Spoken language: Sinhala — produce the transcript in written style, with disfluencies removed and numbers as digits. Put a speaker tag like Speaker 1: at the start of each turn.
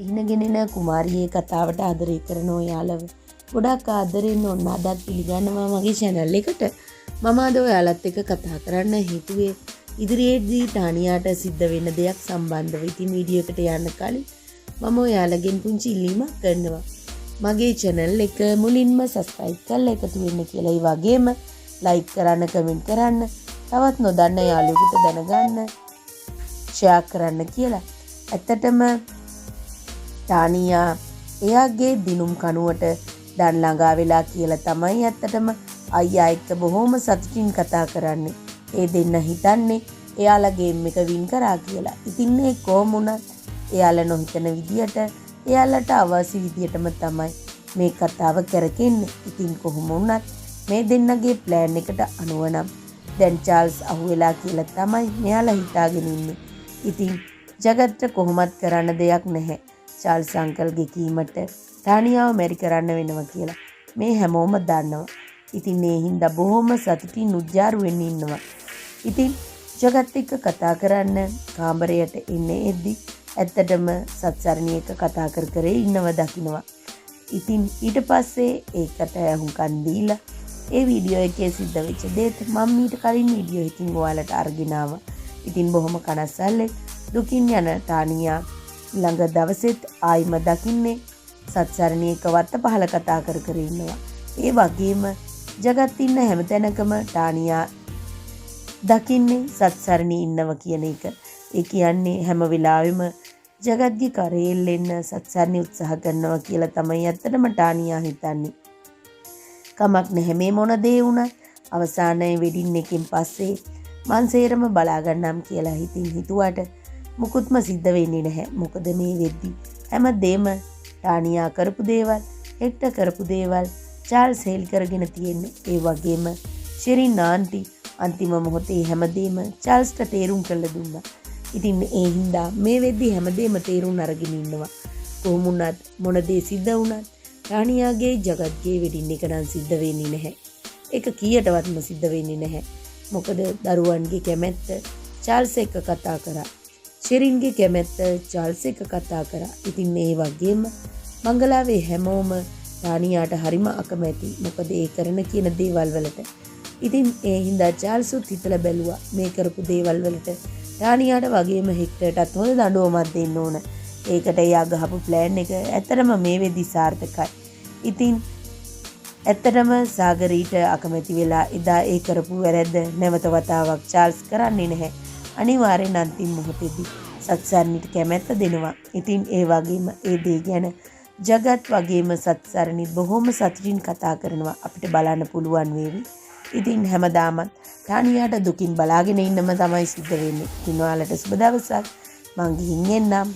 Speaker 1: ඉහිනගෙනෙන කුමාරියේ කතාවට ආදරය කරන ඔයාලව ගොඩක් ආදරෙන් ඔන්න අදත් පිළිගන්නවා මගේ channel එකට. මම අද ඔයාලත් එක්ක කතා කරන්න හේතුවේ ඉදිරියේදී ටානියාට සිද්ධ වෙන දෙයක් සම්බන්ධව. ඉතින් වීඩියෝ එකට යන්න කලින් මම ඔයාලගෙන් පුංචි ඉල්ලීමක් කරනවා. මගේ channel එක මුලින්ම subscribe කරලා එකතු වෙන්න කියලා. ඒ වගේම like කරන්න, comment කරන්න, තවත් නොදන්න යාළුවෙකුට දැනගන්න share කරන්න කියලා. ඇත්තටම ටානියා එයාගේ දිනුම් කනුවට දැන් ළඟා වෙලා කියලා තමයි ඇත්තටම අයියා එක්ක බොහොම සතුටින් කතා කරන්නේ. ඒ දෙන්න හිතන්නේ එයාලා ගේම් එක වින් කරා කියලා. ඉතින් මේ කොහොම වුණත් එයාලා නොහිතන විදියට එයාලට අවශ්‍ය විදියටම තමයි මේ කතාව කරකෙන්නේ. ඉතින් කොහොම වුණත් මේ දෙන්නගේ ප්ලෑන් එකට අනුව නම් දැන් චාල්ස් අහුවෙලා කියලා තමයි මෙයාලා හිතාගෙන ඉන්නේ. ඉතින් ජගත්ට කොහොමත් කරන්න දෙයක් නැහැ. චාල්ස් අංකල්ගේ කීමට ටානියාව මැරි කරන්න වෙනවා කියලා මේ හැමෝම දන්නවා. ඉතින් මේ හින්දා බොහොම සතුටින් උජ්ජාරු වෙන්න ඉන්නවා. ඉතින් ජගත් එක්ක කතා කරන්න කාමරයට එන්නේ එද්දි ඇත්තටම සත්සරණී එක්ක කතා කර ඉන්නව දකින්නවා. ඉතින් ඊට පස්සේ ඒකට හුඟක් දීලා ඒ වීඩියෝ එකේ සිද්ධ වෙච්ච දේත් මම ඊට කලින් වීඩියෝ එකකින් ඔයාලට අරගෙන ආවා. ඉතින් බොහොම කනස්සල්ලේ දුකින් යන ටානියා ළඟ දවසෙත් ආයිම දකින්නේ සත්සරණී එක වත්ත පහල කතා කර ඉන්නවා. ඒ වගේම ජගත් ඉන්න හැමතැනකම ටානියා දකින්නේ සත්සරණී ඉන්නව කියන එක. ඒ කියන්නේ හැම වෙලාවෙම ජගත්ගේ කරේල්ලෙන්න සත්සරණී උත්සාහ කරනවා කියලා තමයි ඇත්තටම ටානියා හිතන්නේ. කමක් නැහැ මේ මොන දේ වුණත් අවසානයේ වෙඩින් එකෙන් පස්සේ මං සේරම බලා ගන්නම් කියලා හිතුවට මුකුත්ම සිද්ධ වෙන්නේ නැහැ. මොකද මේ වෙද්දි හැමදේම ටානියා කරපු දේවල්, හෙක්ටර් කරපු දේවල් චාල්ස් හෙල් කරගෙන තියෙන්නේ. ඒ වගේම ෂෙරින් ආන්ටි අන්තිම මොහොතේ හැමදේම චාල්ස්ට තේරුම් කරලා දුන්නා. ඉතින් ඒ හින්දා මේ වෙද්දි හැමදේම තේරුම් අරගෙන ඉන්නවා. කොහොම වුණත් මොන දේ සිද්ධ වුණත් ටානියාගේ ජගත්ගේ වෙඩින් එක නම් සිද්ධ වෙන්නේ නැහැ. ඒක කීයටවත්ම සිද්ධ වෙන්නේ නැහැ. මොකද දරුවන්ගේ කැමැත්ත චාල්ස් එක්ක කතා කරා. ෂෙරින්ගේ කැමැත්ත චාල්ස් එක්ක කතා කරා. ඉතින් මේ වගේම මංගලාවේ හැමෝම ටානියාට හරිම අකමැති. මොකද ඒ කරන කියන දේවල් වලට. ඉතින් ඒ හින්දා චාල්ස්ුත් හිතලා බැලුවා මේ කරපු දේවල් වලට ටානියාට වගේම හෙක්ටර්ටත් හොඳ දඬුවමක් දෙන්න ඕන. ඒකට එයා ගහපු ප්ලෑන් එක ඇත්තටම මේ වෙද්දි සාර්ථකයි. ඉතින් ඇත්තටම සාගරීට අකමැති වෙලා එදා ඒ කරපු වැරද්ද නැවත වතාවක් චාල්ස් කරන්නේ නැහැ. අනිවාර්යෙන් අන්තිම මොහොතේදී සත්සරණීට කැමැත්ත දෙනවා. ඉතින් ඒ වගේම ඒ දේ ගැන ජගත් වගේම සත්සරණී බොහොම සතුටින් කතා කරනවා. අපිට බලන්න පුළුවන් වේවි. ඉතින් හැමදාමත් ටානියාට දුකින් බලාගෙන ඉන්නම තමයි සිද්ධ වෙන්නේ. ඉතින් ඔයාලට සුබ දවසක්. මං ගිහින් එන්නම්.